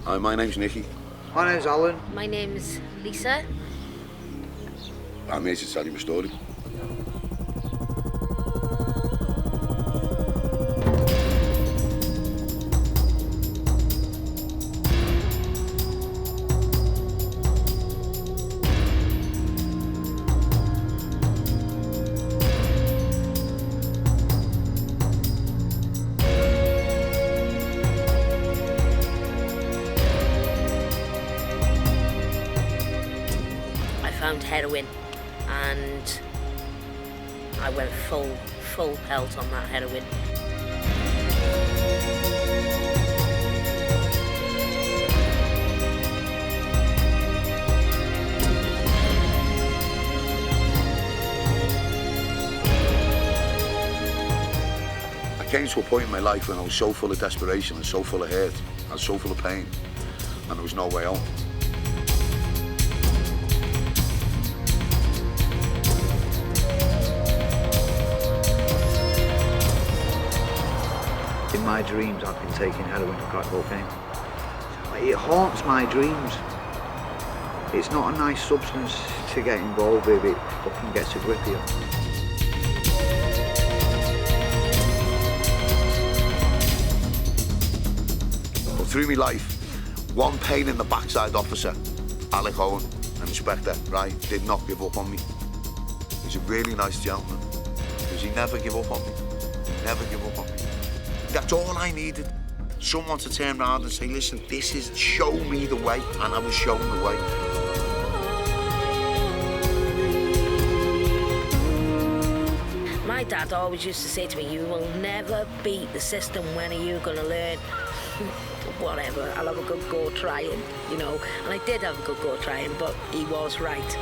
Hi, my name's Nicky. My name's Alan. My name's Lisa. I'm here to tell you my story. I found heroin and I went full pelt on that heroin. I came to a point in my life when I was so full of desperation and so full of hurt and so full of pain, and there was no way out. In my dreams, I've been taking heroin and crack cocaine. It haunts my dreams. It's not a nice substance to get involved with. It fucking gets a grip of you. But through my life, one pain in the backside officer, Alec Owen, an inspector, right, did not give up on me. He's a really nice gentleman, because he never gave up on me. Never give up on me. That's all I needed. Someone to turn around and say, listen, show me the way, and I was shown the way. My dad always used to say to me, you will never beat the system, when are you going to learn? Whatever, I'll have a good go trying, you know. And I did have a good go trying, but he was right.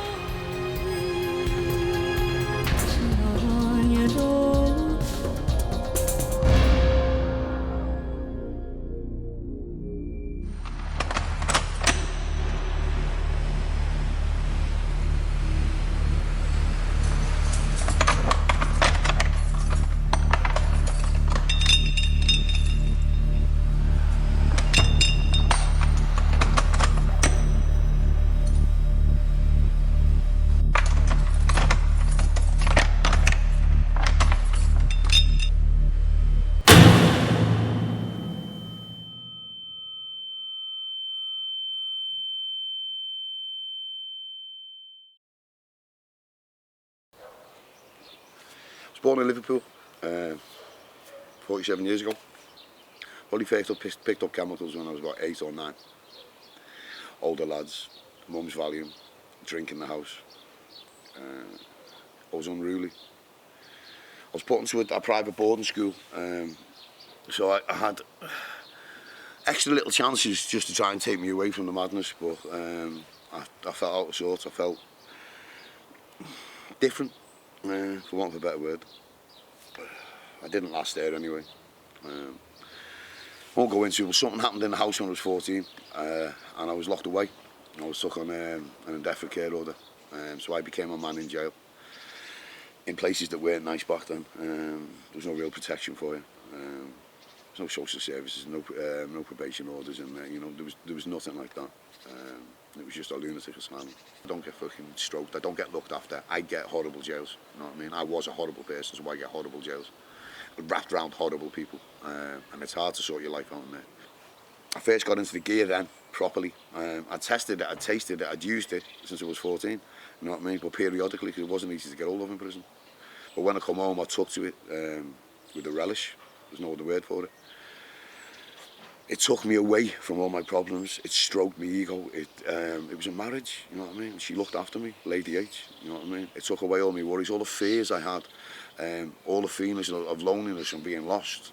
I was born in Liverpool 47 years ago. Only first picked up chemicals when I was about 8 or 9. Older lads, mum's Valium, drink in the house. I was unruly. I was put into a private boarding school, so I had extra little chances just to try and take me away from the madness, but I felt out of sorts. I felt different, for want of a better word. I didn't last there anyway. Won't go into it, but something happened in the house when I was 14, and I was locked away. I was stuck on an indefinite care order, so I became a man in jail, in places that weren't nice back then. There was no real protection for you. There's no social services, no probation orders, and you know, there was nothing like that. It was just a lunatic asylum. I don't get fucking stroked. I don't get looked after. I get horrible jails. You know what I mean? I was a horrible person, so I get horrible jails. Wrapped around horrible people, and it's hard to sort your life out in there. I first got into the gear then, properly. I tested it, I tasted it, I'd used it since I was 14, you know what I mean? But periodically, because it wasn't easy to get hold of in prison. But when I come home, I took to it with a relish. There's no other word for it. It took me away from all my problems. It stroked my ego. It was a marriage, you know what I mean? She looked after me, Lady H, you know what I mean? It took away all my worries, all the fears I had, all the feelings of loneliness and being lost.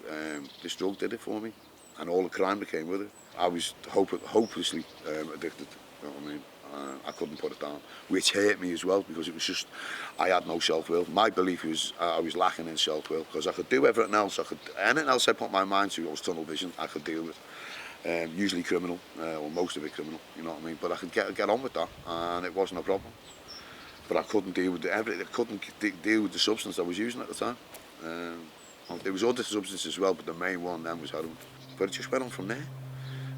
This drug did it for me, and all the crime that came with it. I was hopelessly addicted, you know what I mean? I couldn't put it down, which hurt me as well, because it was just, I had no self-will. My belief was I was lacking in self-will, because I could do everything else. Anything else I put my mind to, it was tunnel vision, I could deal with. Usually criminal, or most of it criminal, you know what I mean? But I could get on with that, and it wasn't a problem. But I couldn't deal with everything. I couldn't deal with the substance I was using at the time. There was other substances as well, but the main one then was heroin. But it just went on from there.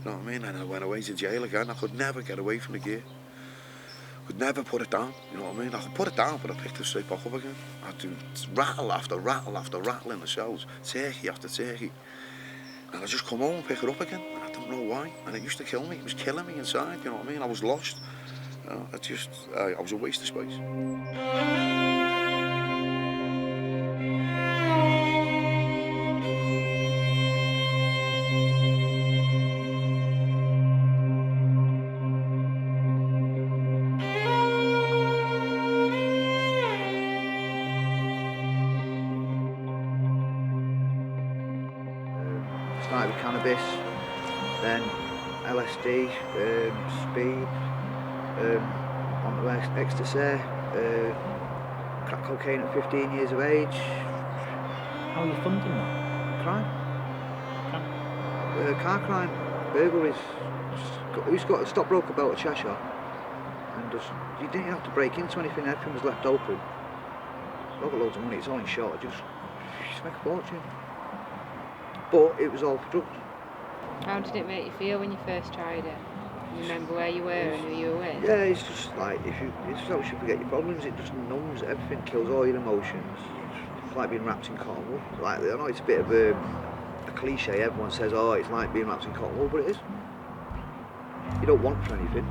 You know what I mean? And I went away to jail again. I could never get away from the gear. Could never put it down, you know what I mean? I could put it down, but I picked it straight back up again. I had to rattle after rattle after rattle in the cells, turkey after turkey. And I just come home and pick it up again, and I don't know why. And it used to kill me, it was killing me inside, you know what I mean? I was lost. You know, I was a waste of space. Started with cannabis, then LSD, speed, onto ecstasy, crack cocaine at 15 years of age. How are you funding that? Crime. Car crime, burglaries. Who's got a stockbroker belt at Cheshire? And just, you didn't have to break into anything, everything was left open. I've got loads of money, it's all in short, just make a fortune. But it was all for drugs. How did it make you feel when you first tried it? You remember where you were and who you were with? Yeah, it's just like, it's just helps you forget your problems, it just numbs everything, kills all your emotions. It's like being wrapped in cotton wool. Like, I know it's a bit of a cliche, everyone says, oh, it's like being wrapped in cotton wool, but it is. You don't want for anything.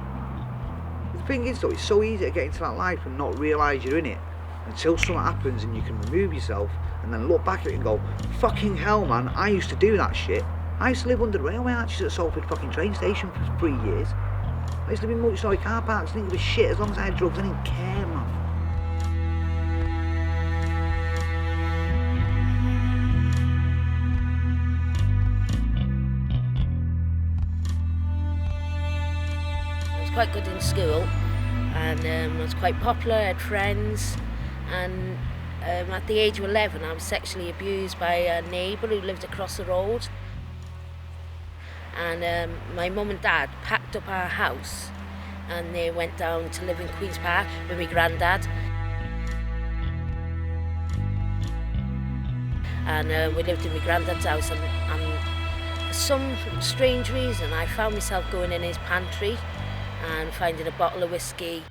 The thing is though, it's so easy to get into that life and not realise you're in it until something happens and you can remove yourself and then look back at it and go, fucking hell man, I used to do that shit. I used to live under the railway arches at Salford fucking train station for 3 years. I used to live in multi-storey car parks, I didn't give a shit as long as I had drugs, I didn't care, man. I was quite good in school and I was quite popular, I had friends, and at the age of 11 I was sexually abused by a neighbour who lived across the road. And my mum and dad packed up our house and they went down to live in Queen's Park with my granddad. And we lived in my granddad's house, and for some strange reason I found myself going in his pantry and finding a bottle of whiskey.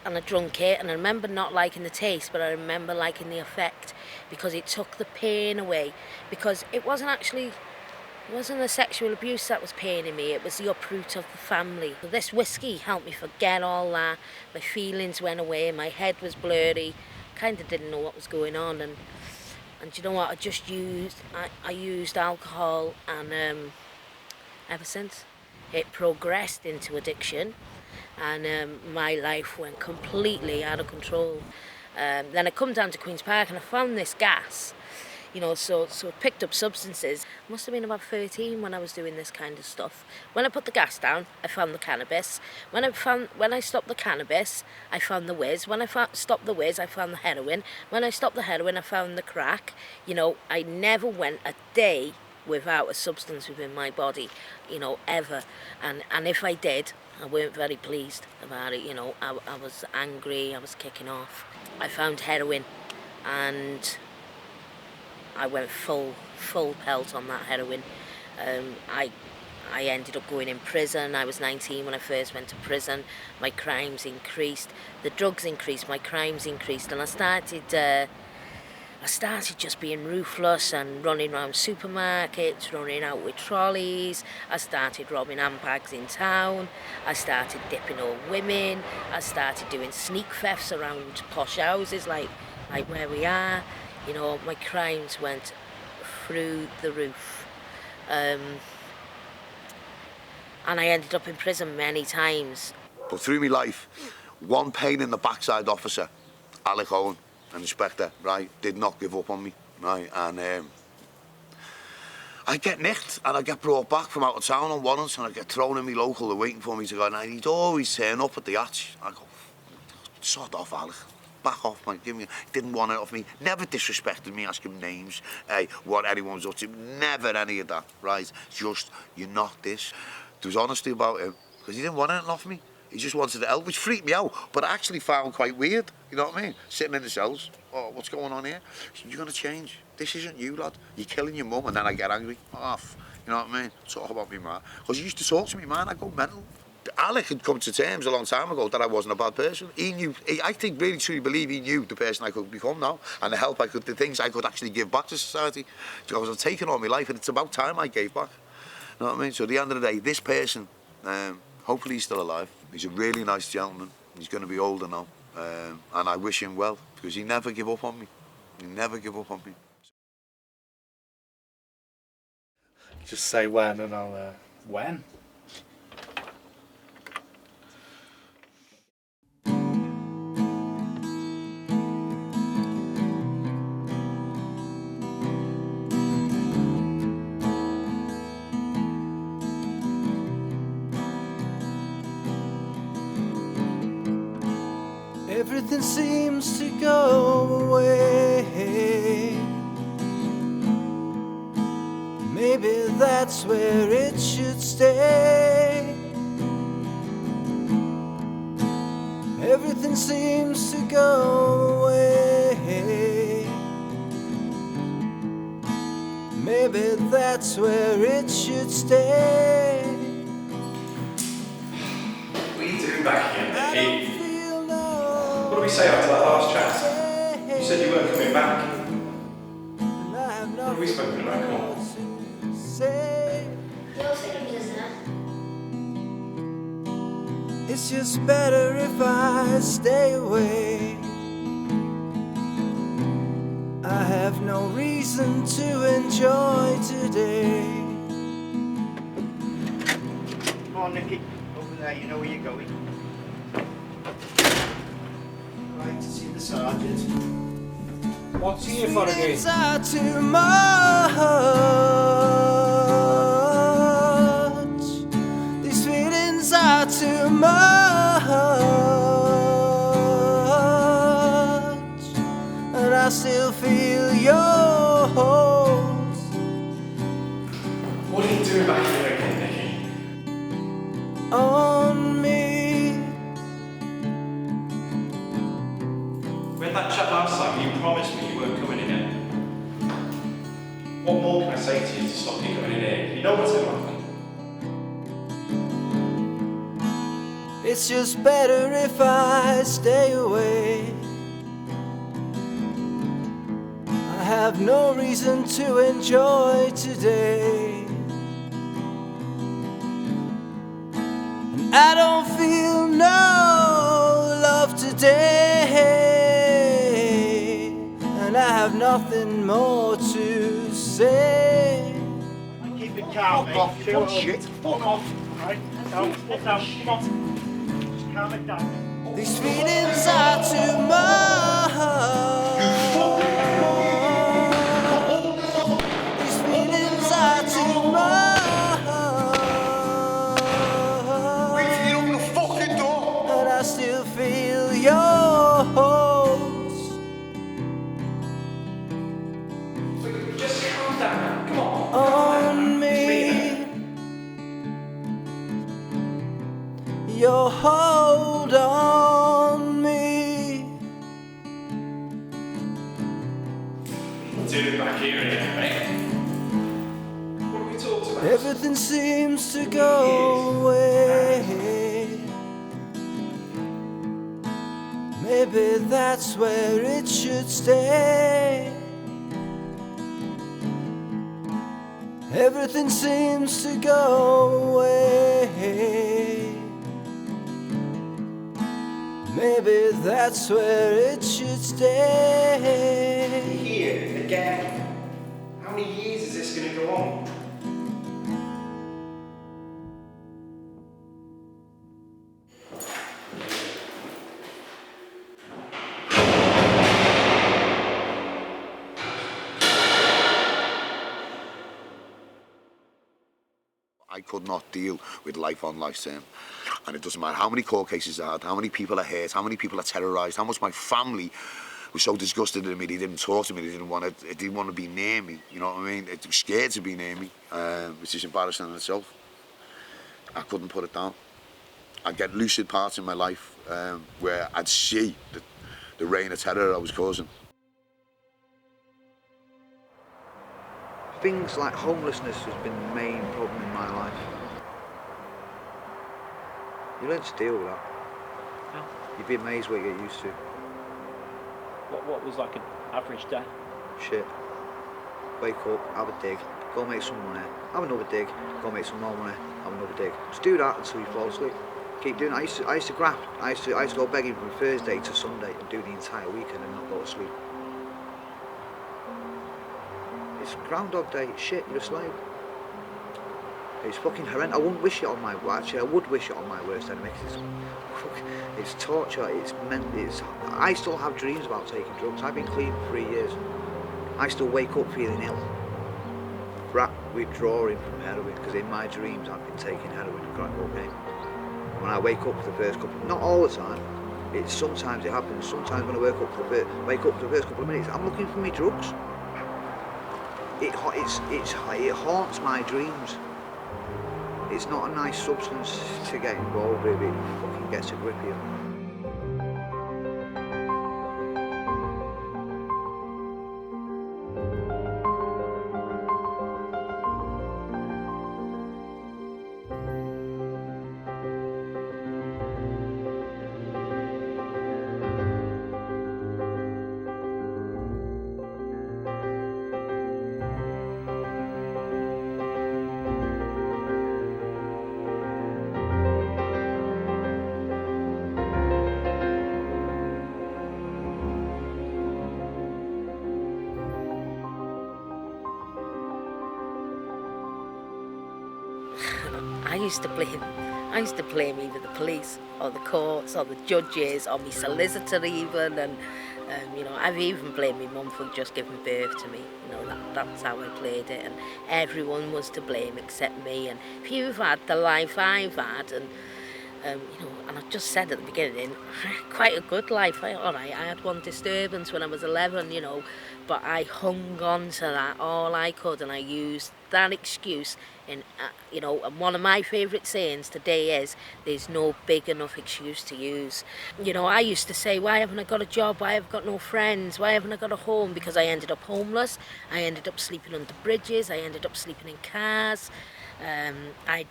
And I drunk it, and I remember not liking the taste, but I remember liking the effect because it took the pain away. Because it wasn't the sexual abuse that was paining me, it was the uproot of the family. So this whiskey helped me forget all that. My feelings went away, my head was blurry, kind of didn't know what was going on. And you know what, I used alcohol, and ever since it progressed into addiction. And my life went completely out of control. Then I come down to Queen's Park and I found this gas, you know, so I picked up substances. I must have been about 13 when I was doing this kind of stuff. When I put the gas down, I found the cannabis. When I stopped the cannabis, I found the whiz. When I stopped the whiz, I found the heroin. When I stopped the heroin, I found the crack. You know, I never went a day without a substance within my body, you know, ever. And if I did, I weren't very pleased about it, you know. I was angry, I was kicking off. I found heroin and I went full pelt on that heroin. I ended up going in prison. I was 19 when I first went to prison. My crimes increased, the drugs increased, my crimes increased, and I started just being ruthless and running around supermarkets, running out with trolleys. I started robbing handbags in town. I started dipping old women. I started doing sneak thefts around posh houses like where we are. You know, my crimes went through the roof. And I ended up in prison many times. But through my life, one pain in the backside officer, Alec Owen, an inspector, right, did not give up on me, right, and I get nicked and I get brought back from out of town on warrants and I get thrown in my local, they're waiting for me to go, and he'd always turn up at the hatch. I go, sod off, Alec, back off, man, give me, didn't want it off me, never disrespected me, asking names, what anyone was up to, never any of that, right, just, you're not this. There was honesty about him, because he didn't want anything off me. He just wanted to help, which freaked me out, but I actually found quite weird, you know what I mean? Sitting in the cells, oh, what's going on here? He said, you're going to change. This isn't you, lad. You're killing your mum, and then I get angry. Oh, You know what I mean? Talk about me, man. Because he used to talk to me, man. I go mental. Alec had come to terms a long time ago that I wasn't a bad person. He knew, I think really truly believe he knew the person I could become now and the things I could actually give back to society. Because I've taken all my life and it's about time I gave back. You know what I mean? So at the end of the day, this person, hopefully he's still alive. He's a really nice gentleman. He's going to be older now. And I wish him well because he never gave up on me. He never gave up on me. Just say when and I'll... When? Everything seems to go away. Maybe that's where it should stay. Everything seems to go away. Maybe that's where it should stay. What are you doing back here, Nicky? What did we say after that last chat? You said you weren't coming back. What have we spoken about? Come on. Your feelings, isn't it? It's just better if I stay away. I have no reason to enjoy today. Come on, Nicky. Over there, you know where you're going. Right, to see the sergeant. What's he here for again? Feelings are too much. These feelings are too much. And I still feel yours. What are you doing back here again, Nicky? On me. We had that chat last time and you promised me you weren't coming again. What more can I say to you to stop you coming in here? You know what's going to happen. It's just better if I stay away. I have no reason to enjoy today. And I don't feel no love today. And I have nothing more to say. Keep it calm, mate. Fuck off, shit. Fuck off. Right? Down, fuck down, come on. Just calm it down. These feelings are too much. These feelings are too much. Wait till you open the fucking door. And I still feel yours. Just calm down. Come on. On me. Your hold on me. What are you doing back here again, mate? What have we talked about? Everything seems to go away. Maybe that's where it should stay. Everything seems to go away. Maybe that's where it should stay. Here, again. How many years is this going to go on? I could not deal with life on life's term. And it doesn't matter how many court cases I had, how many people are hurt, how many people are terrorised, how much my family was so disgusted at me, they didn't talk to me, they didn't want to be near me, you know what I mean? They were scared to be near me, which is embarrassing in itself. I couldn't put it down. I'd get lucid parts in my life where I'd see the reign of terror I was causing. Things like homelessness has been the main problem in my life. You learn to deal with that. Yeah. You'd be amazed what you get used to. What was like an average day? Shit. Wake up, have a dig, go make some money, have another dig, go make some more money, have another dig. Just do that until you fall asleep. Keep doing it. I used to graft. I used to go begging from Thursday to Sunday and do the entire weekend and not go to sleep. It's Groundhog Day. It's shit. You're a slave. It's fucking horrendous. I wouldn't wish it on my. Actually, I would wish it on my worst enemy. It's torture. I still have dreams about taking drugs. I've been clean for 3 years. I still wake up feeling ill. Withdrawing from heroin, because in my dreams I've been taking heroin and crack cocaine. When I wake up for the first couple, not all the time, sometimes it happens. Sometimes when I wake up for the first couple of minutes, I'm looking for my drugs. It haunts my dreams. It's not a nice substance to get involved with. It fucking gets a grip of you. I used to blame either the police or the courts or the judges or my solicitor even, and I've even blamed my mum for just giving birth to me. That's how I played it, and everyone was to blame except me. And if you've had the life I've had, and and I just said at the beginning, I had quite a good life. I had one disturbance when I was 11, but I hung on to that all I could, and I used that excuse. And one of my favourite sayings today is, there's no big enough excuse to use. I used to say, why haven't I got a job? Why have I got no friends? Why haven't I got a home? Because I ended up homeless. I ended up sleeping under bridges. I ended up sleeping in cars. I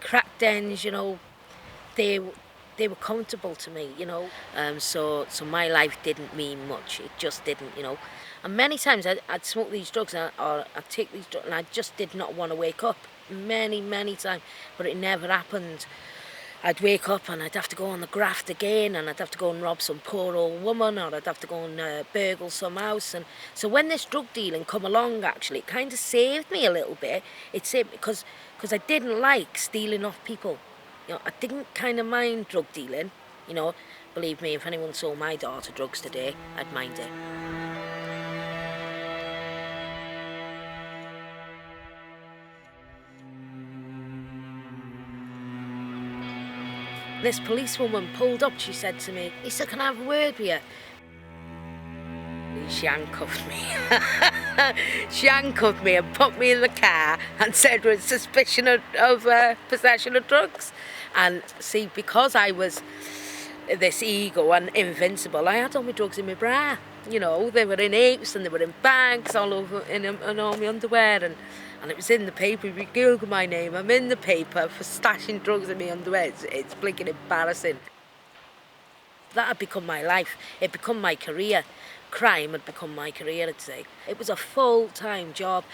crack dens, they were comfortable to me, so my life didn't mean much. It just didn't, And many times I'd smoke these drugs or I'd take these drugs and I just did not want to wake up. Many times, but it never happened. I'd wake up and I'd have to go on the graft again, and I'd have to go and rob some poor old woman, or I'd have to go and burgle some house. And so when this drug dealing come along, actually, it kind of saved me a little bit. It saved me because I didn't like stealing off people. I didn't kind of mind drug dealing. Believe me, if anyone sold my daughter drugs today, I'd mind it. This policewoman pulled up. She said to me, "Lisa, can I have a word with you?" She handcuffed me. She handcuffed me and put me in the car and said with suspicion of possession of drugs. And see, because I was this ego and invincible, I had all my drugs in my bra. They were in apes and they were in bags all over in all my underwear, and it was in the paper. If you Google my name, I'm in the paper for stashing drugs in my underwear. It's blinking embarrassing. That had become my life. It become my career. Crime had become my career, I'd say. It was a full-time job.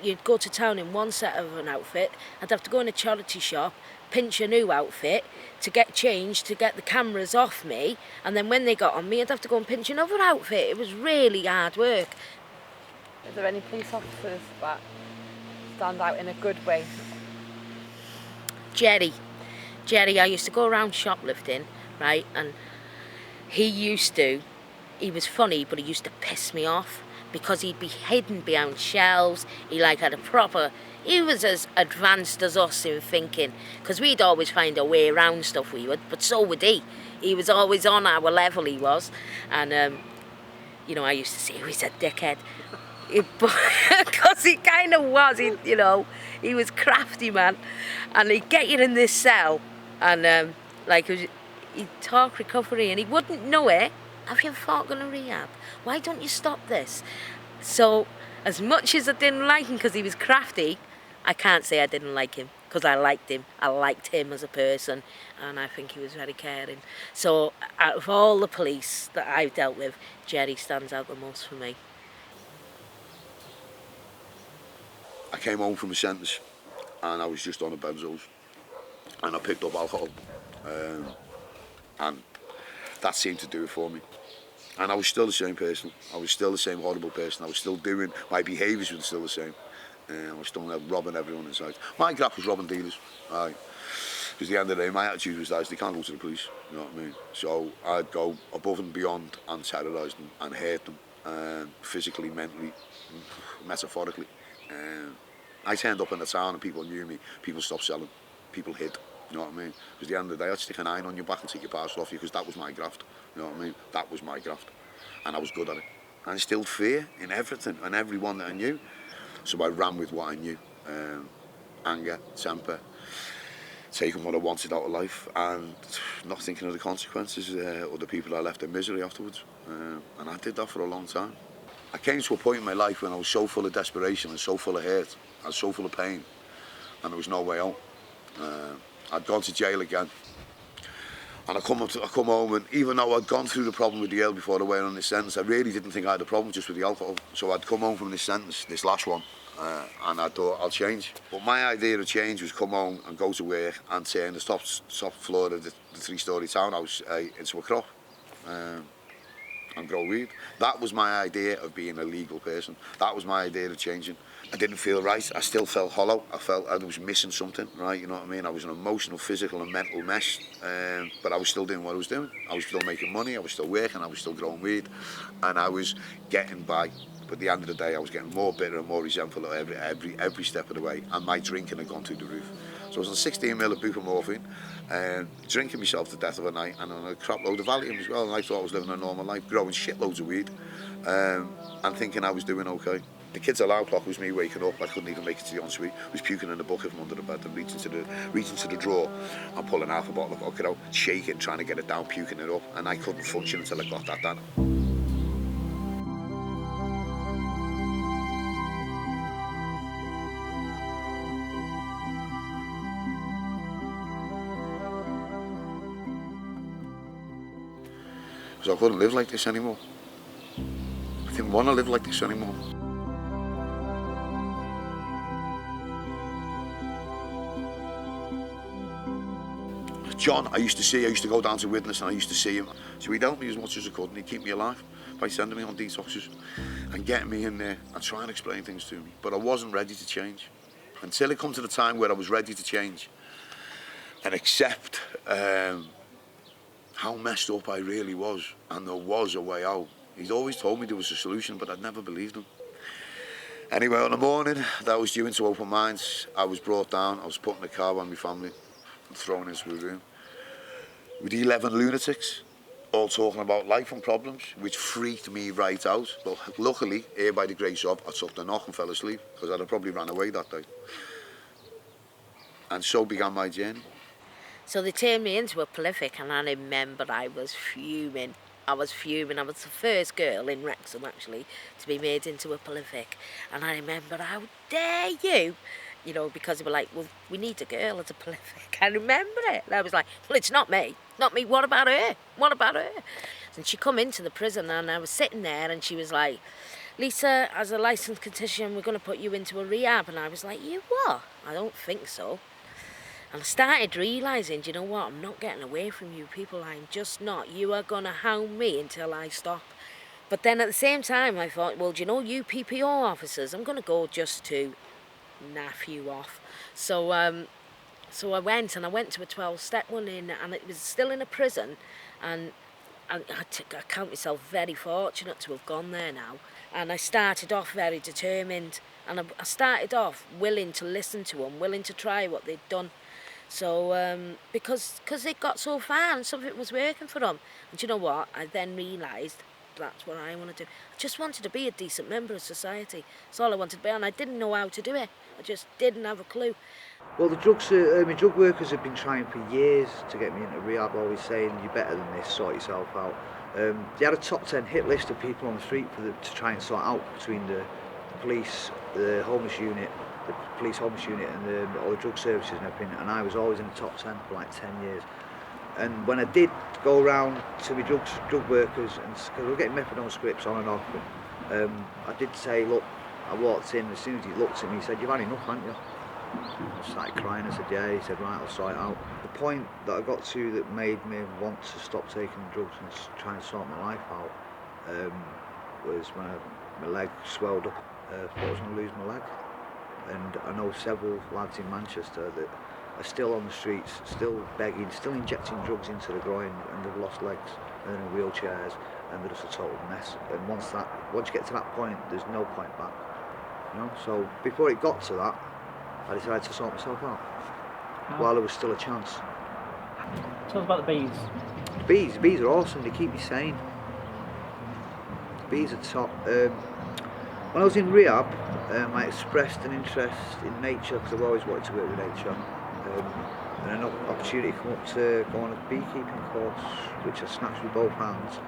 You'd go to town in one set of an outfit. I'd have to go in a charity shop, pinch a new outfit to get changed, to get the cameras off me, and then when they got on me, I'd have to go and pinch another outfit. It was really hard work. Is there any police officers that stand out in a good way? Jerry, I used to go around shoplifting, right, and he was funny, but he used to piss me off because he'd be hidden behind shelves. He was as advanced as us in thinking, because we'd always find a way around stuff we would, but so would he. He was always on our level, he was. And, I used to say, oh, he's a dickhead. Because he kind of was, he was crafty, man. And he'd get you in this cell, and he'd talk recovery, and he wouldn't know it. Have you thought going to rehab? Why don't you stop this? So As much as I didn't like him because he was crafty, I can't say I didn't like him, because I liked him. I liked him as a person, and I think he was very caring. So out of all the police that I've dealt with, Jerry stands out the most for me. I came home from a sentence and I was just on a benzos and I picked up alcohol, and that seemed to do it for me. And I was still the same person. I was still the same horrible person. I was still doing, my behaviours were still the same. I was still robbing everyone inside. My graft was robbing dealers, right? Because at the end of the day, my attitude was that they can't go to the police, you know what I mean? So I'd go above and beyond and terrorise them and hurt them, physically, mentally, metaphorically. I turned up in the town and people knew me. People stopped selling. People hid, you know what I mean? Because at the end of the day, I'd stick an iron on your back and take your parcel off you, because that was my graft, you know what I mean? That was my graft. And I was good at it. And I instilled fear in everything and everyone that I knew. So I ran with what I knew. Anger, temper, taking what I wanted out of life and not thinking of the consequences or the people I left in misery afterwards. And I did that for a long time. I came to a point in my life when I was so full of desperation and so full of hurt and so full of pain, and there was no way out. I'd gone to jail again. And I come home, and even though I'd gone through the problem with the ale before I went on this sentence, I really didn't think I had a problem just with the alcohol. So I'd come home from this sentence, this last one, and I thought, I'll change. But my idea of change was come home and go to work and turn the top floor of the three-storey townhouse into a crop and grow weed. That was my idea of being a legal person. That was my idea of changing. I didn't feel right. I still felt hollow. I felt I was missing something, right? You know what I mean? I was an emotional, physical and mental mess, but I was still doing what I was doing. I was still making money, I was still working, I was still growing weed, and I was getting by. But at the end of the day, I was getting more bitter and more resentful every step of the way, and my drinking had gone through the roof. So I was on 16 mil of buprenorphine, drinking myself to death of a night, and on a crap load of Valium as well, and I thought I was living a normal life, growing shitloads of weed, and thinking I was doing okay. The kids' alarm clock was me waking up. I couldn't even make it to the ensuite. I was puking in the bucket from under the bed and reaching to the drawer and pulling half a bottle of vodka out, shaking, trying to get it down, puking it up, and I couldn't function until I got that done. Because I couldn't live like this anymore. I didn't want to live like this anymore. John, I used to go down to Witness and I used to see him. So he'd help me as much as he could and he'd keep me alive by sending me on detoxes and getting me in there and trying to explain things to me. But I wasn't ready to change. Until it come to the time where I was ready to change and accept how messed up I really was, and there was a way out. He'd always told me there was a solution, but I'd never believed him. Anyway, on the morning that I was due into Open Minds, I was brought down, I was put in a car by my family and thrown into a room with 11 lunatics, all talking about life and problems, which freaked me right out. But luckily, here by the grace of, I took the knock and fell asleep, because I'd have probably ran away that day. And so began my journey. So they turned me into a prolific, and I remember I was fuming. I was the first girl in Wrexham, actually, to be made into a prolific. And I remember, how dare you? You know, because they were like, well, we need a girl as a prolific. I remember it. And I was like, well, it's not me. Not me. What about her? What about her? And she come into the prison, and I was sitting there, and she was like, Lisa, as a licensed condition, we're going to put you into a rehab. And I was like, you what? I don't think so. And I started realising, do you know what, I'm not getting away from you people, I'm just not. You are going to hound me until I stop. But then at the same time, I thought, well, do you know, you PPO officers, I'm going to go just to naff you off. So I went to a 12-step one in, and it was still in a prison, and I count myself very fortunate to have gone there now. And I started off very determined, and I started off willing to listen to them, willing to try what they'd done. So, because it got so far and something was working for them. And do you know what? I then realised that's what I want to do. I just wanted to be a decent member of society. That's all I wanted to be, and I didn't know how to do it. I just didn't have a clue. Well, the drug workers have been trying for years to get me into rehab, always saying, you're better than this, sort yourself out. They had a top 10 hit list of people on the street to try and sort out between the police, the homeless unit, the police homeless unit, and all the drug services and everything. And I was always in the top 10 for like 10 years. And when I did go around to my drug workers, and because we were getting methadone scripts on and off, I did say, look, I walked in, as soon as he looked at me, he said, you've had enough, haven't you? I started crying. I said, yeah. He said, right, I'll sort it out. The point that I got to that made me want to stop taking drugs and try and sort my life out was when my leg swelled up. I thought I was going to lose my leg. And I know several lads in Manchester that are still on the streets, still begging, still injecting drugs into the groin, and they've lost legs, and they're in wheelchairs, and they're just a total mess. And once you get to that point, there's no point back. You know? So before it got to that, I decided to sort myself out while there was still a chance. Tell us about the bees. The bees are awesome. They keep me sane. The bees are top. When I was in rehab, I expressed an interest in nature because I've always wanted to work with nature. And an opportunity came up to go on a beekeeping course, which I snatched with both hands.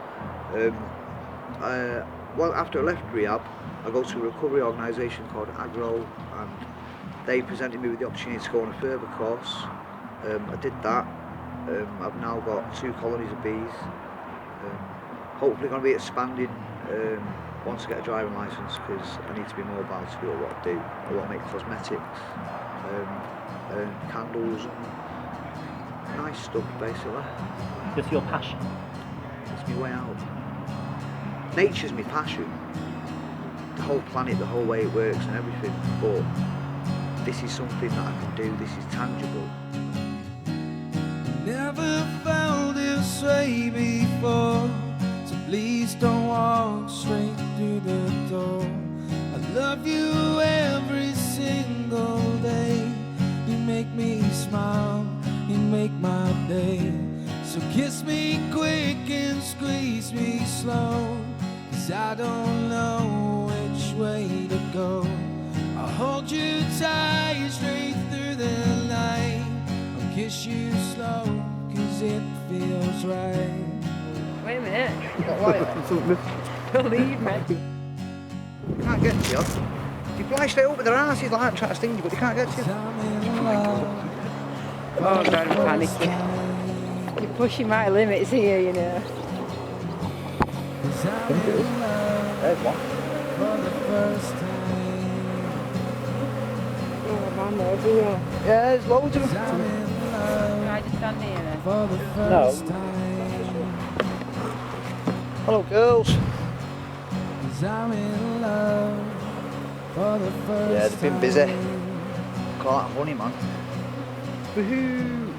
Well, after I left rehab, I go to a recovery organisation called Agro, and they presented me with the opportunity to go on a further course. I did that. I've now got 2 colonies of bees. Hopefully going to be expanding once I get a driving licence, because I need to be mobile to do what I do. I want to make cosmetics, and candles, and nice stuff basically. It's your passion. It's my way out. Nature's my passion. The whole planet, the whole way it works and everything, but this is something that I can do, this is tangible. Never felt this way before, so please don't walk straight through the door. I love you every single day. You make me smile, you make my day. So kiss me quick and squeeze me slow, 'cause I don't know which way to go. I'll hold you tight straight through the night. I'll kiss you slow, 'cause it feels right. Wait a minute. Believe me. Can't get to you. You fly straight up with their asses like that, trying to sting you, but they can't get to you. Oh God, I'm panicking. You're pushing my limits here, you know. There's one. Oh man, they're everywhere. Yeah, there's loads of them. Can I just stand here then? No. Hello, girls. Yeah, they've been busy. Quite funny, man. Woohoo!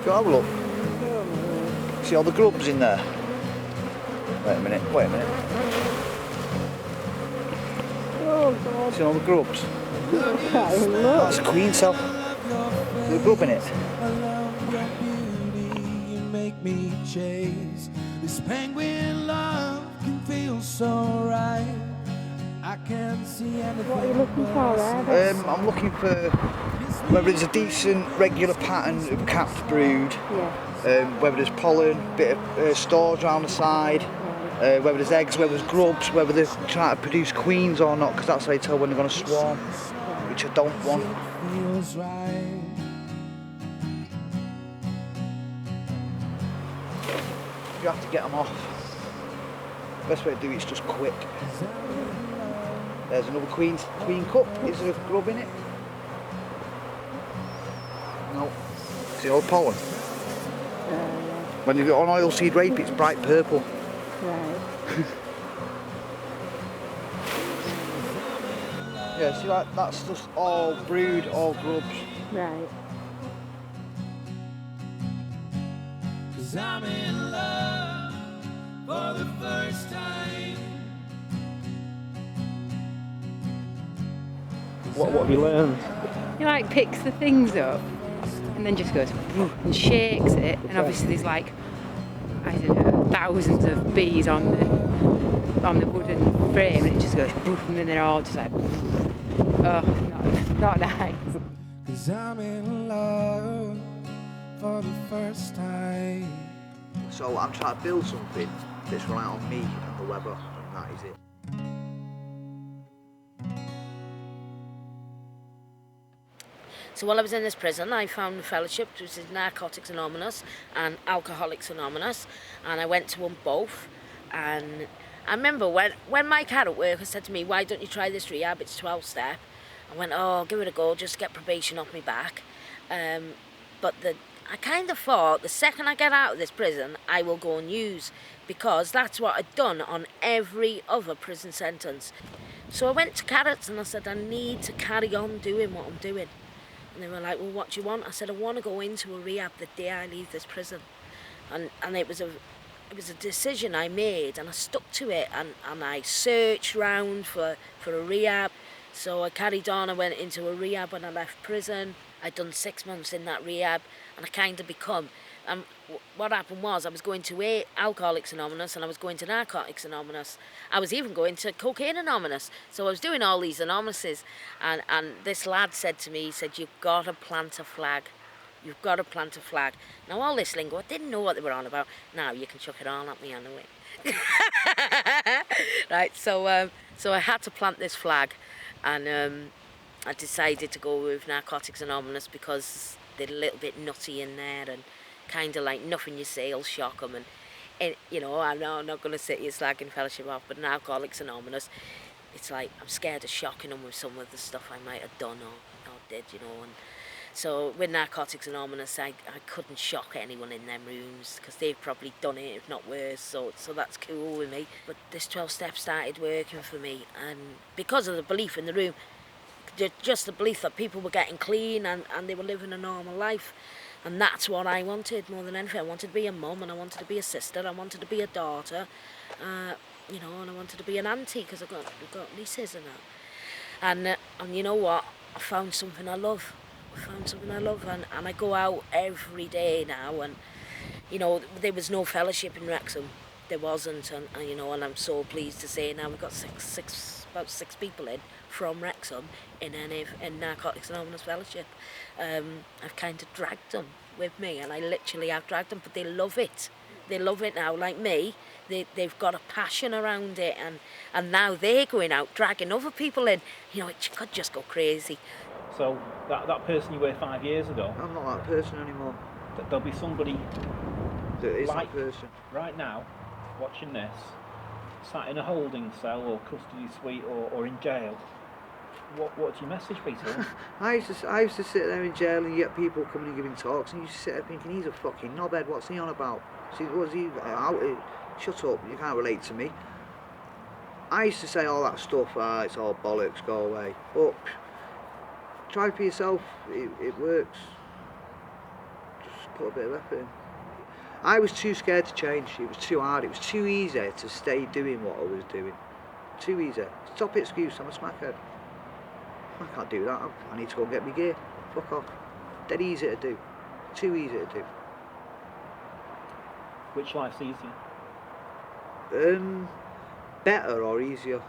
Go have a look. See all the grubs in there? Wait a minute. Oh God. See all the grubs? That's a queen cell. There's a grub in it. Make me chase this penguin love can feel so right. I can't see anything. What are you looking for there? I'm looking for whether there's a decent regular pattern of capped brood, Yeah. whether there's pollen, bit of stores around the side, whether there's eggs, whether there's grubs, whether they're trying to produce queens or not, because that's how you tell when they're going to swarm, which I don't want. Feels right. You have to get them off. Best way to do it is just quick. There's another queen cup. Is there a grub in it? No. See all pollen? When you've got an oilseed rape, it's bright purple. Right. Yeah, see that's just all brood, all grubs. Right. 'Cause I'm in love for the first time. What have you learned? He like picks the things up and then just goes "Woo," and shakes it, and obviously there's like, I don't know, thousands of bees on the wooden frame, and it just goes "Woo," and then they're all just like, oh, not nice. 'Cause I'm in love for the first time. So I'm trying to build something that's reliant on me and the weather, and that is it. So while I was in this prison, I found fellowships, which is Narcotics Anonymous and Alcoholics Anonymous, and I went to them both. And I remember when my cat at work said to me, "Why don't you try this rehab? It's 12-step." I went, "Oh, give it a go, just to get probation off me back." But I kind of thought the second I get out of this prison, I will go and use, because that's what I'd done on every other prison sentence. So I went to Carrots and I said, I need to carry on doing what I'm doing. And they were like, "Well, what do you want?" I said, "I want to go into a rehab the day I leave this prison." And it was a decision I made, and I stuck to it, and I searched round for a rehab. So I carried on. I went into a rehab when I left prison. I'd done 6 months in that rehab, and I kind of become. What happened was I was going to Alcoholics Anonymous, and I was going to Narcotics Anonymous. I was even going to Cocaine Anonymous. So I was doing all these anonymouses, and this lad said to me, he said, "You've got to plant a flag. You've got to plant a flag." Now all this lingo, I didn't know what they were on about. Now you can chuck it all at me anyway. Right, so I had to plant this flag, and I decided to go with Narcotics Anonymous because they're a little bit nutty in there, and kind of like nothing you say will shock them. And you know, I know I'm not going to sit here slagging fellowship off, but Alcoholics Anonymous, it's like I'm scared of shocking them with some of the stuff I might have done or did, you know. And so with Narcotics Anonymous, I couldn't shock anyone in them rooms because they've probably done it, if not worse. So that's cool with me. But this 12-step started working for me, and because of the belief in the room, just the belief that people were getting clean and they were living a normal life. And that's what I wanted more than anything. I wanted to be a mum, and I wanted to be a sister, I wanted to be a daughter, you know, and I wanted to be an auntie because I've got nieces and that. And you know what? I found something I love. And I go out every day now, and you know, there was no fellowship in Wrexham. There wasn't, and you know, and I'm so pleased to say now we've got about six people in from Wrexham in Narcotics Anonymous Fellowship. I've kind of dragged them with me, and I literally have dragged them, but they love it. They love it now, like me. They've got a passion around it, and now they're going out dragging other people in. You know, it could just go crazy. So that person you were 5 years ago, I'm not that person anymore. There'll be somebody That is like that person. right now, watching this, sat in a holding cell or custody suite or in jail. What's your message be to them? I used to sit there in jail and you get people coming and giving talks, and you used to sit there thinking, he's a fucking knobhead, what's he on about? See, was he shut up, you can't relate to me. I used to say all that stuff, it's all bollocks, go away. But try for yourself, it works. Just put a bit of effort in. I was too scared to change, it was too hard, it was too easy to stay doing what I was doing. Too easy. Stop excuse, I'm a smackhead. I can't do that, I need to go and get my gear. Fuck off. Dead easy to do. Too easy to do. Which life's easier? Better or easier?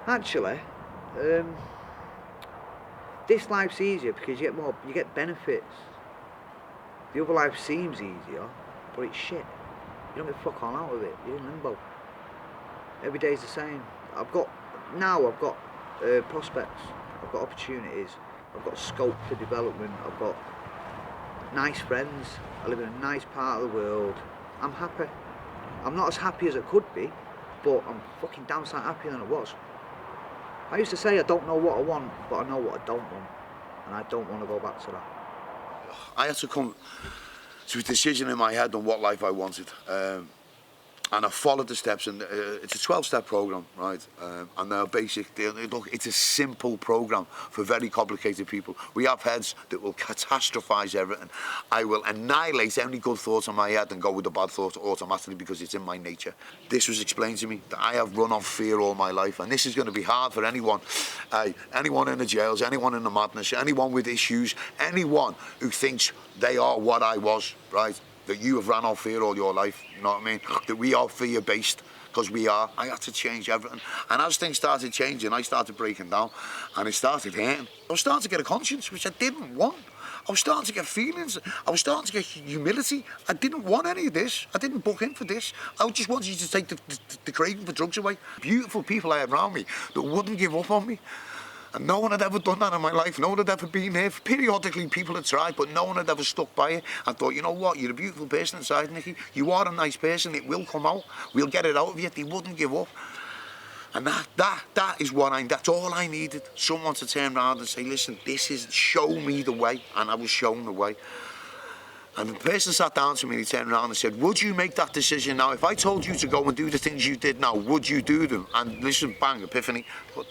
Actually, this life's easier because you get benefits. The other life seems easier, but it's shit. You don't get fuck all out of it. You're in limbo. Every day's the same. I've got prospects. I've got opportunities. I've got scope for development. I've got nice friends. I live in a nice part of the world. I'm happy. I'm not as happy as I could be, but I'm fucking damn sight happier than I was. I used to say I don't know what I want, but I know what I don't want, and I don't want to go back to that. I had to come to a decision in my head on what life I wanted. And I followed the steps, and it's a 12-step program, right? And they're basic. Look, it's a simple program for very complicated people. We have heads that will catastrophize everything. I will annihilate any good thoughts in my head and go with the bad thoughts automatically because it's in my nature. This was explained to me that I have run on fear all my life, and this is going to be hard for anyone. Anyone in the jails, anyone in the madness, anyone with issues, anyone who thinks they are what I was, right? That you have ran on fear all your life, you know what I mean? That we are fear-based, because we are. I had to change everything. And as things started changing, I started breaking down, and it started hurting. I was starting to get a conscience, which I didn't want. I was starting to get feelings. I was starting to get humility. I didn't want any of this. I didn't book in for this. I just wanted you to take the craving for drugs away. Beautiful people I had around me that wouldn't give up on me. And no one had ever done that in my life. No one had ever been there. Periodically, people had tried, but no one had ever stuck by it. I thought, you know what? You're a beautiful person inside, Nicky. You are a nice person. It will come out. We'll get it out of you. They wouldn't give up. And that is that's all I needed. Someone to turn around and say, listen, show me the way. And I was shown the way. And the person sat down to me and he turned around and said, would you make that decision now? If I told you to go and do the things you did now, would you do them? And listen, bang, epiphany. But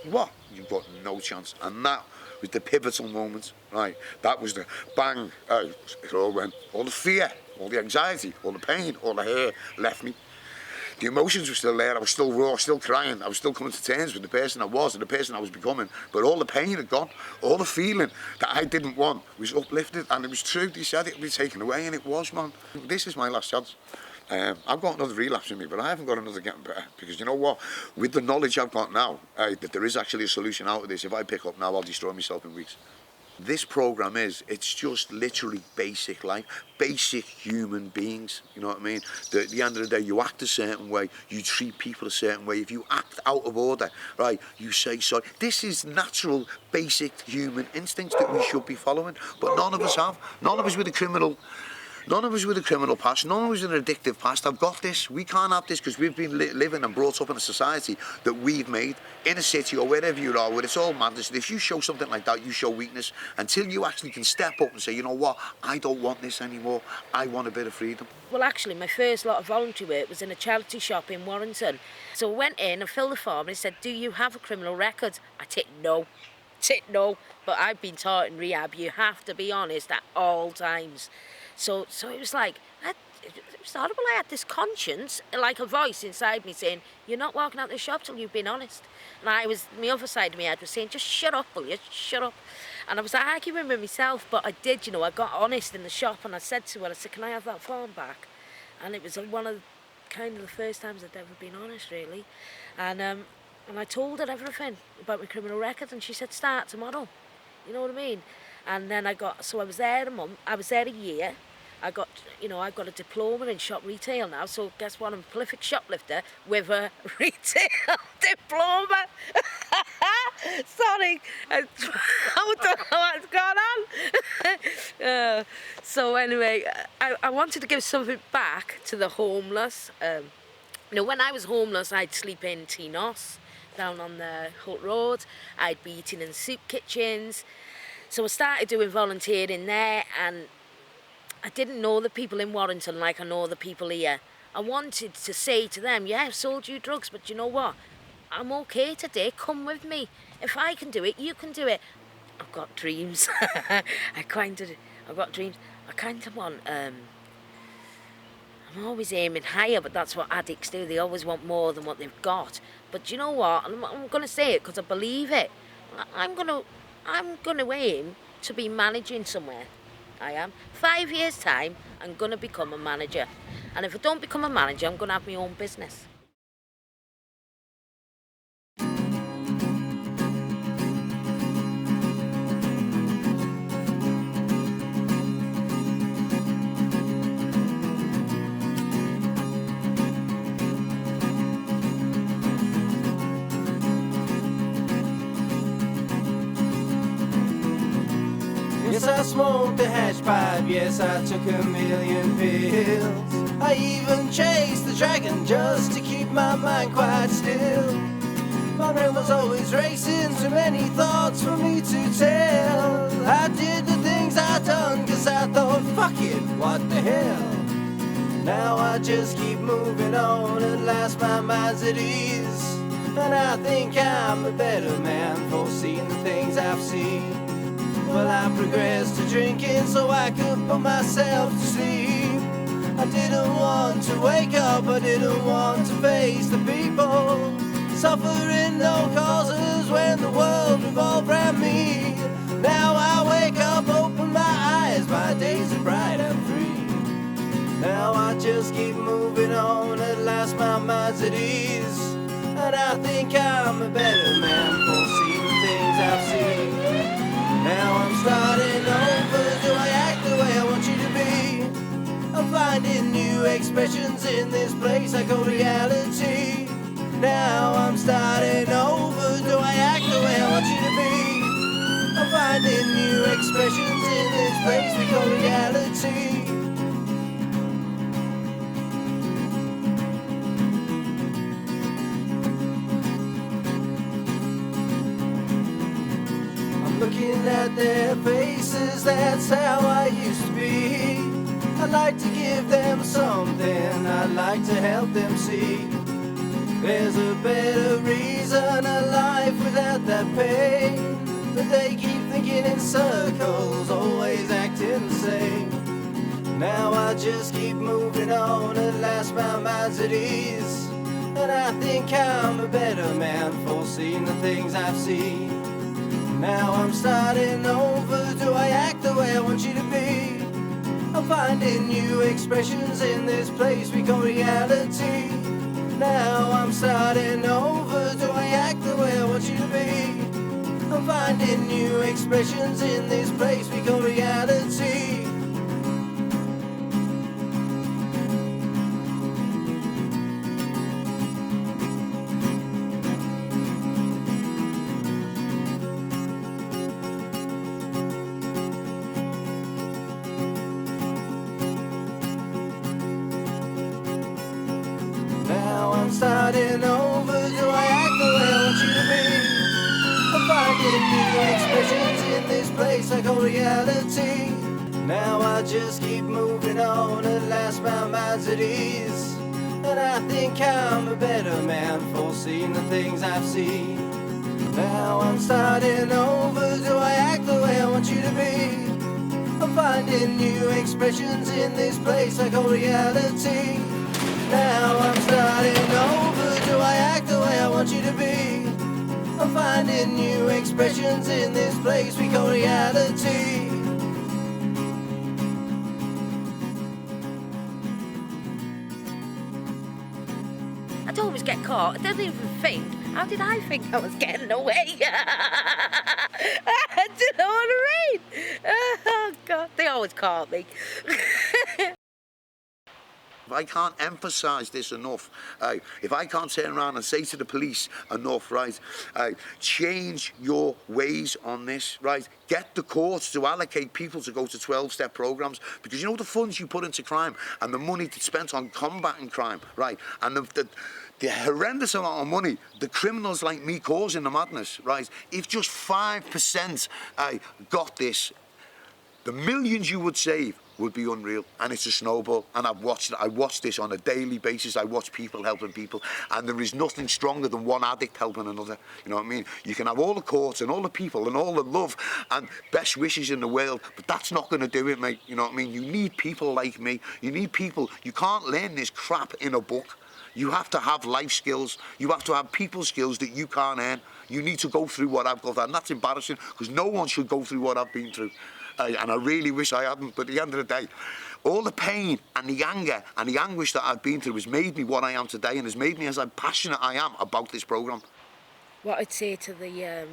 what? You've got no chance. And that was the pivotal moment, right? That was the bang. It all went. All the fear, all the anxiety, all the pain, all the hair left me. The emotions were still there. I was still raw, still crying. I was still coming to terms with the person I was and the person I was becoming. But all the pain had gone. All the feeling that I didn't want was uplifted. And it was true. They said it would be taken away, and it was, man. This is my last chance. I've got another relapse in me, but I haven't got another getting better. Because you know what? With the knowledge I've got now, that there is actually a solution out of this. If I pick up now, I'll destroy myself in weeks. This program it's just literally basic life, basic human beings, you know what I mean? At the end of the day, you act a certain way, you treat people a certain way. If you act out of order, right, you say sorry. This is natural, basic human instincts that we should be following, but none of us have. None of us with a criminal past, none of us with an addictive past. I've got this. We can't have this because we've been living and brought up in a society that we've made in a city or wherever you are, where it's all madness. And if you show something like that, you show weakness until you actually can step up and say, you know what, I don't want this anymore. I want a bit of freedom. Well, actually, my first lot of voluntary work was in a charity shop in Warrington. So I went in and filled the form and he said, do you have a criminal record? I ticked no. But I've been taught in rehab, you have to be honest at all times. So it was like, it was horrible. I had this conscience, like a voice inside me saying, you're not walking out the shop till you've been honest. And my other side of my head was saying, just shut up, will you? Shut up. And I was arguing with myself, but I did, I got honest in the shop and I said to her, I said, can I have that form back? And it was one of the first times I'd ever been honest, really. And I told her everything about my criminal record and she said, start tomorrow. You know what I mean? And then I was there a month, I was there a year. I got a diploma in shop retail now, so guess what? I'm a prolific shoplifter with a retail diploma. Sorry, I don't know what's going on. So anyway, I wanted to give something back to the homeless. When I was homeless, I'd sleep in T-Nos down on the Holt Road. I'd be eating in soup kitchens. So I started doing volunteering there, and I didn't know the people in Warrington like I know the people here. I wanted to say to them, yeah, I've sold you drugs, but you know what? I'm okay today, come with me. If I can do it, you can do it. I've got dreams. I've got dreams. I kind of want, I'm always aiming higher, but that's what addicts do. They always want more than what they've got. But you know what? I'm going to say it because I believe it. I'm going to aim to be managing somewhere. I am. 5 years' time, I'm going to become a manager. And if I don't become a manager, I'm going to have my own business. Yes, I smoked a hash pipe, yes, I took 1,000,000 pills. I even chased the dragon just to keep my mind quite still. My brain was always racing, too many thoughts for me to tell. I did the things I done, cause I thought, fuck it, what the hell. Now I just keep moving on, at last my mind's at ease. And I think I'm a better man for seeing the things I've seen. Well, I progressed to drinking so I could put myself to sleep. I didn't want to wake up, I didn't want to face the people suffering no causes when the world revolved around me. Now I wake up, open my eyes, my days are bright and free. Now I just keep moving on, at last my mind's at ease. And I think I'm a better man for seeing the things I've seen. Now I'm starting over. Do I act the way I want you to be? I'm finding new expressions in this place I call reality. Now I'm starting over. Do I act the way I want you to be? I'm finding new expressions in this place we call reality. I'm looking at their faces, that's how I used to be. I like to give them something, I like to help them see there's a better reason, a life without that pain. But they keep thinking in circles, always acting the same. Now I just keep moving on, at last my mind's at ease. And I think I'm a better man for seeing the things I've seen. Now I'm starting over, do I act the way I want you to be? I'm finding new expressions in this place we call reality. Now I'm starting over, do I act the way I want you to be? I'm finding new expressions in this place we call reality. Now I'm starting over, do I act the way I want you to be? I'm finding new expressions in this place I call reality. Now I just keep moving on, at last my mind's at ease. And I think I'm a better man for seeing the things I've seen. Now I'm starting over, do I act the way I want you to be? I'm finding new expressions in this place I call reality. Now I'm starting over, do I act the way I want you to be? I'm finding new expressions in this place we call reality. I'd always get caught. I didn't even think. How did I think I was getting away? Do you know what I mean? Oh, God. They always caught me. If I can't emphasise this enough, if I can't turn around and say to the police enough, right, change your ways on this, right, get the courts to allocate people to go to 12-step programmes, because you know the funds you put into crime and the money that's spent on combating crime, right, and the horrendous amount of money the criminals like me causing the madness, right, if just 5% got this, the millions you would save would be unreal, and it's a snowball. And I watch this on a daily basis. I watch people helping people, and there is nothing stronger than one addict helping another. You know what I mean? You can have all the courts and all the people and all the love and best wishes in the world, but that's not going to do it, mate. You know what I mean? You need people like me. You need people. You can't learn this crap in a book. You have to have life skills. You have to have people skills that you can't earn. You need to go through what I've got, and that's embarrassing because no one should go through what I've been through. And I really wish I hadn't, but at the end of the day, all the pain and the anger and the anguish that I've been through has made me what I am today, and has made me as passionate I am about this programme. What I'd say to the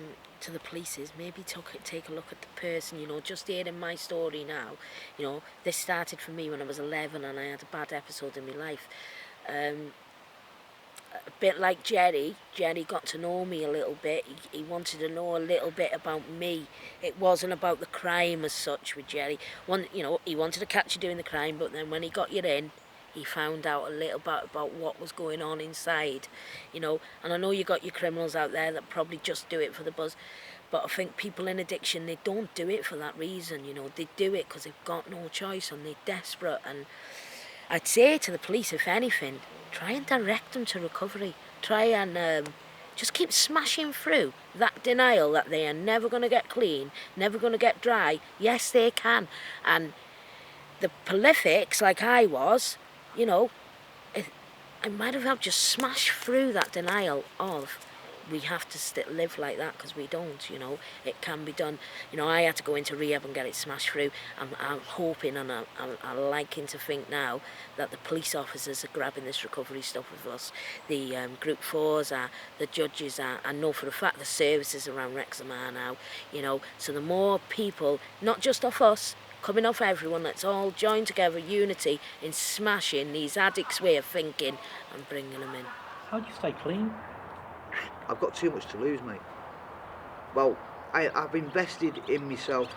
police is maybe take a look at the person, you know, just hearing my story now. You know, this started for me when I was 11 and I had a bad episode in my life. A bit like Jerry got to know me a little bit. He wanted to know a little bit about me. It wasn't about the crime as such with Jerry. He wanted to catch you doing the crime, but then when he got you in, he found out a little bit about what was going on inside, you know. And I know you got your criminals out there that probably just do it for the buzz, but I think people in addiction, they don't do it for that reason, you know. They do it because they've got no choice and they're desperate. And I'd say to the police, if anything, try and direct them to recovery. Try and just keep smashing through that denial that they are never going to get clean, never going to get dry. Yes, they can. And the prolifics, like I was, you know, I might have helped just smash through that denial of we have to live like that because we don't, you know. It can be done. You know, I had to go into rehab and get it smashed through. I'm hoping and I'm liking to think now that the police officers are grabbing this recovery stuff with us. The Group 4s are, the judges are, I know for a fact the services around Wrexham are now, you know. So the more people, not just off us, coming off everyone, let's all join together, unity, in smashing these addicts' way of thinking and bringing them in. How do you stay clean? I've got too much to lose, mate. Well, I've invested in myself.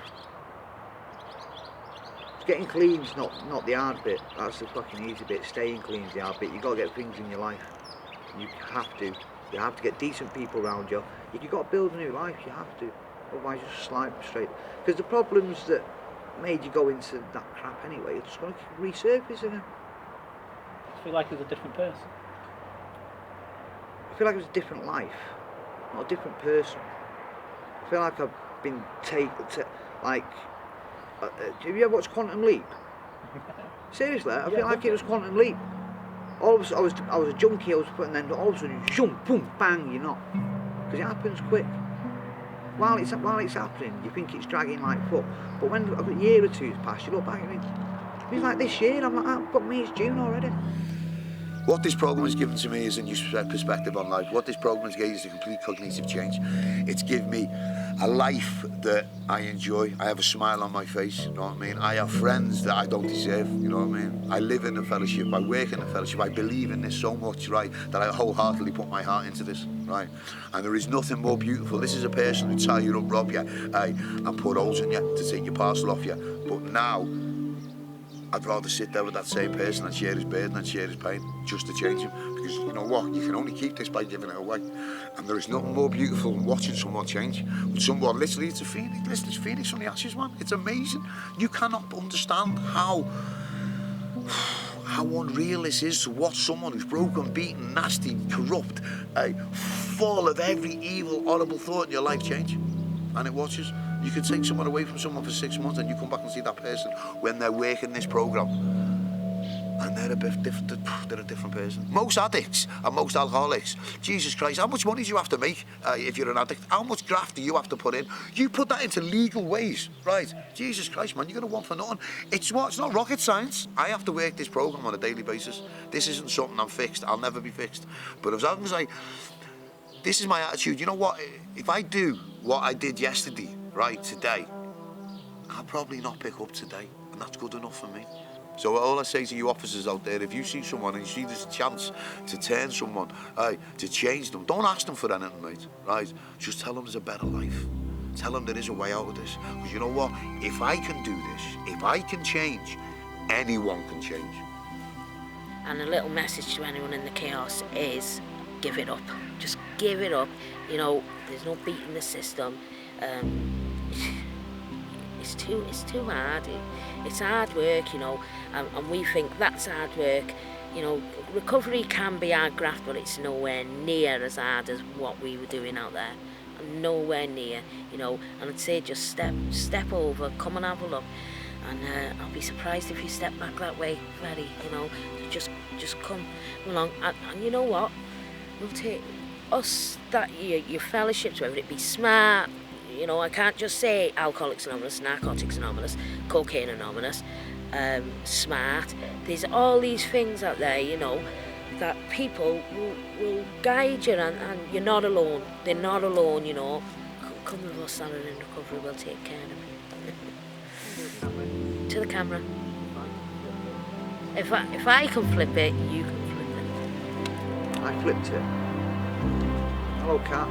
Getting clean's not the hard bit. That's the fucking easy bit. Staying clean's the hard bit. You've got to get things in your life. You have to. You have to get decent people around you. If you've got to build a new life, you have to. Otherwise, you just slide straight. Because the problems that made you go into that crap anyway, you're just going to resurface again. I feel like it's a different person. I feel like it was a different life, not a different person. I feel like I've been like, have you ever watched Quantum Leap? Seriously, I feel like it was Quantum Leap. All of a sudden, I was a junkie, and then all of a sudden, jump, boom, bang, you're not. Because it happens quick. While it's happening, you think it's dragging like foot. But when a year or two's passed, you look back and think, it was like this year, I'm like, but me, it's June already. What this programme has given to me is a new perspective on life. What this programme has given is a complete cognitive change. It's given me a life that I enjoy. I have a smile on my face, you know what I mean? I have friends that I don't deserve, you know what I mean? I live in a fellowship, I work in a fellowship, I believe in this so much, right, that I wholeheartedly put my heart into this, right? And there is nothing more beautiful. This is a person who tie you up, rob you, and put holes in you to take your parcel off you. But now, I'd rather sit there with that same person and share his burden and share his pain just to change him. Because you know what? You can only keep this by giving it away. And there is nothing more beautiful than watching someone change. With someone, literally, it's a phoenix. Listen, it's phoenix from the ashes, man. It's amazing. You cannot understand how unreal this is to watch someone who's broken, beaten, nasty, corrupt, full of every evil, horrible thought in your life change. And it watches. You can take someone away from someone for 6 months and you come back and see that person when they're working this programme. And they're a different person. Most addicts and most alcoholics, Jesus Christ, how much money do you have to make if you're an addict? How much graft do you have to put in? You put that into legal ways, right? Jesus Christ, man, you're going to want for nothing. It's not rocket science. I have to work this programme on a daily basis. This isn't something I'm fixed. I'll never be fixed. But as long as this is my attitude. You know what? If I do what I did yesterday, right, today, I'll probably not pick up today, and that's good enough for me. So all I say to you officers out there, if you see someone and you see there's a chance to turn someone, to change them, don't ask them for anything, mate, right? Just tell them there's a better life. Tell them there is a way out of this. Because you know what? If I can do this, if I can change, anyone can change. And a little message to anyone in the chaos is, give it up. Just give it up. You know, there's no beating the system. It's too hard. It's hard work, you know, and we think that's hard work. You know, recovery can be hard graft, but it's nowhere near as hard as what we were doing out there. Nowhere near, you know. And I'd say just step over, come and have a look. And I'll be surprised if you step back that way, Freddie, you know. Just come along. And you know what? We'll take us, that your fellowships, whether it be SMART, you know, I can't just say Alcoholics Anonymous, Narcotics Anonymous, Cocaine Anonymous, SMART. There's all these things out there, you know, that people will guide you, and you're not alone. They're not alone, you know. Come with us, that are in recovery, we'll take care of you. To the camera. If I can flip it, you can flip it. I flipped it. Hello, cat.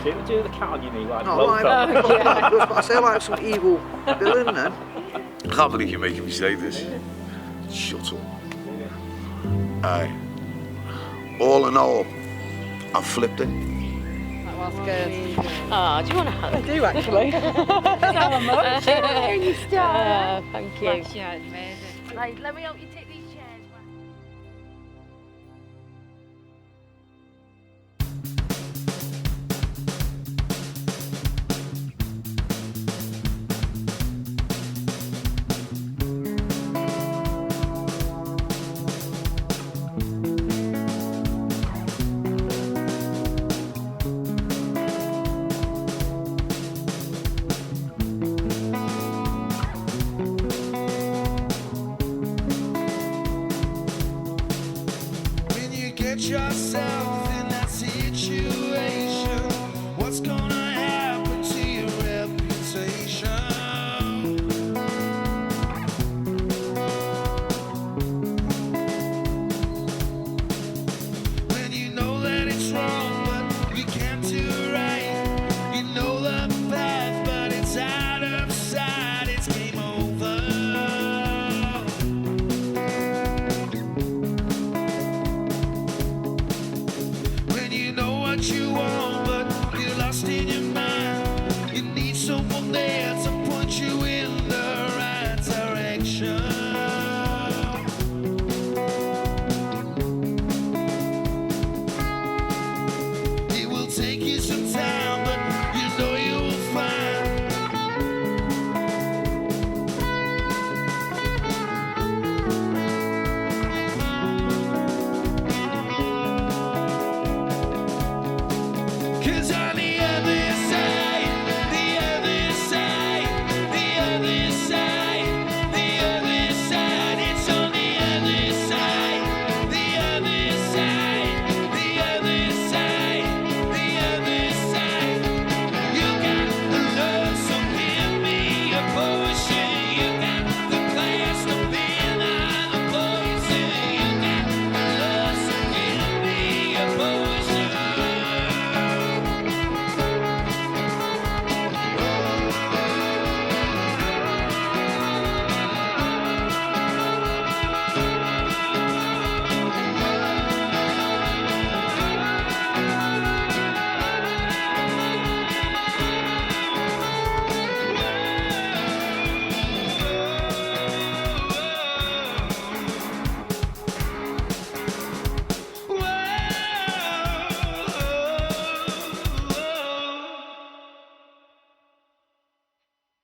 Do the cat on your knee like no, I say like some evil villain then. I can't believe you're making me say this. Shut up. Aye. All in all, I've flipped it. That was good. Oh, do you want to hug? I do actually. That's how emotional you start. Thank you. Yeah, it's amazing. Right, let me help you take these chairs. yourself in that situation, what's gonna happen to your reputation? When you know that it's wrong, but you can't do right. You know the path, but it's out of sight. It's game over. When you know what you want.